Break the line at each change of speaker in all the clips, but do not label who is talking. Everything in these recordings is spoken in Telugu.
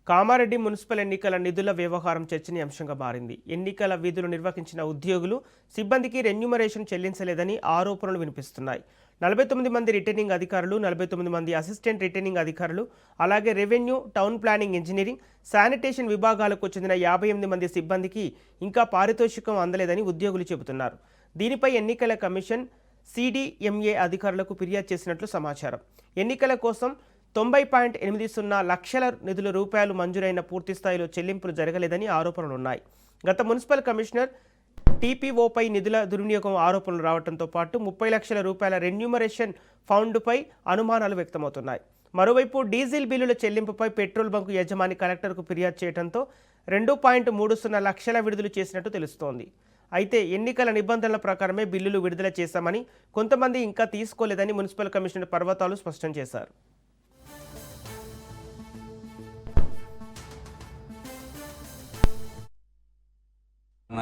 కామారెడ్డి మున్సిపల్ ఎన్నికల నిధుల వ్యవహారం చర్చనీయాంశంగా మారింది. ఎన్నికల విధులు నిర్వహించిన ఉద్యోగులు సిబ్బందికి రెన్యూమరేషన్ చెల్లించలేదని ఆరోపణలు వినిపిస్తున్నాయి. 49 మంది రిటర్నింగ్ అధికారులు, 49 మంది అసిస్టెంట్ రిటర్నింగ్ అధికారులు, అలాగే revenue, town planning, engineering, sanitation విభాగాలకు చెందిన 58 మంది సిబ్బందికి ఇంకా పారితోషికం అందలేదని ఉద్యోగులు చెబుతున్నారు. దీనిపై ఎన్నికల కమిషన్ సిడిఎంఏ అధికారులకు ఫిర్యాదు చేసినట్లు సమాచారం. ఎన్నికల కోసం 90.80 లక్షల నిధుల రూపాయలు మంజూరైన పూర్తి స్థాయిలో చెల్లింపులు జరగలేదని ఆరోపణలున్నాయి. గత మున్సిపల్ కమిషనర్ టీపీఓపై నిధుల దుర్వినియోగం ఆరోపణలు రావడంతో పాటు 30 లక్షల రూపాయల రెన్యూమరేషన్ ఫండ్పై అనుమానాలు వ్యక్తమవుతున్నాయి. మరోవైపు డీజిల్ బిల్లుల చెల్లింపుపై పెట్రోల్ బంకు యజమాని కలెక్టర్కు ఫిర్యాదు చేయడంతో 2.30 లక్షల విడుదల చేసినట్టు తెలుస్తోంది. అయితే ఎన్నికల నిబంధనల ప్రకారమే బిల్లులు విడుదల చేశామని, కొంతమంది ఇంకా తీసుకోలేదని మున్సిపల్ కమిషనర్ పర్వతాలు స్పష్టం చేశారు.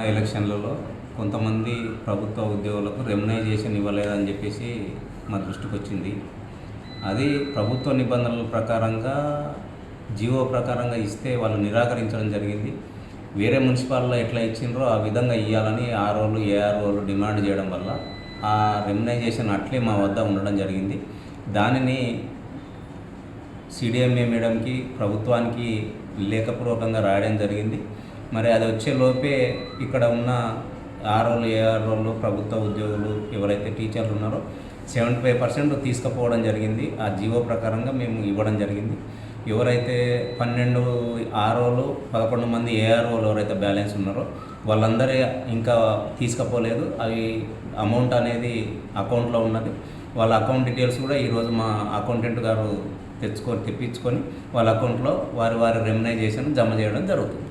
ఎలక్షన్లలో కొంతమంది ప్రభుత్వ ఉద్యోగులకు రెమ్యునరైజేషన్ ఇవ్వలేదని చెప్పేసి మా దృష్టికి వచ్చింది. అది ప్రభుత్వ నిబంధనల ప్రకారంగా జీవో ప్రకారంగా ఇస్తే వాళ్ళు నిరాకరించడం జరిగింది. వేరే మున్సిపాల్లో ఎట్లా ఇచ్చిండ్రో ఆ విధంగా ఇవ్వాలని ఆర్ఓలు, ఏఆర్ఓలు డిమాండ్ చేయడం వల్ల ఆ రెమ్యునరైజేషన్ అట్లే మా వద్ద ఉండడం జరిగింది. దానిని సిడిఎంఏ మేడంకి, ప్రభుత్వానికి లేఖపూర్వకంగా రాయడం జరిగింది. మరి అది వచ్చే లోపే ఇక్కడ ఉన్న ఆర్ఓలు, ఏఆర్ఓలు, ప్రభుత్వ ఉద్యోగులు ఎవరైతే టీచర్లు ఉన్నారో 75% తీసుకుపోవడం జరిగింది. ఆ జీవో ప్రకారంగా మేము ఇవ్వడం జరిగింది. ఎవరైతే 12 ఆర్ఓలు, 11 మంది ఏఆర్ఓలు ఎవరైతే బ్యాలెన్స్ ఉన్నారో వాళ్ళందరూ ఇంకా తీసుకుపోలేదు. అవి అమౌంట్ అనేది అకౌంట్లో ఉన్నది. వాళ్ళ అకౌంట్ డీటెయిల్స్ కూడా ఈరోజు మా అకౌంటెంట్ గారు తెప్పించుకొని వాళ్ళ అకౌంట్లో వారి రెమ్యునరైజేషన్ జమ చేయడం జరుగుతుంది.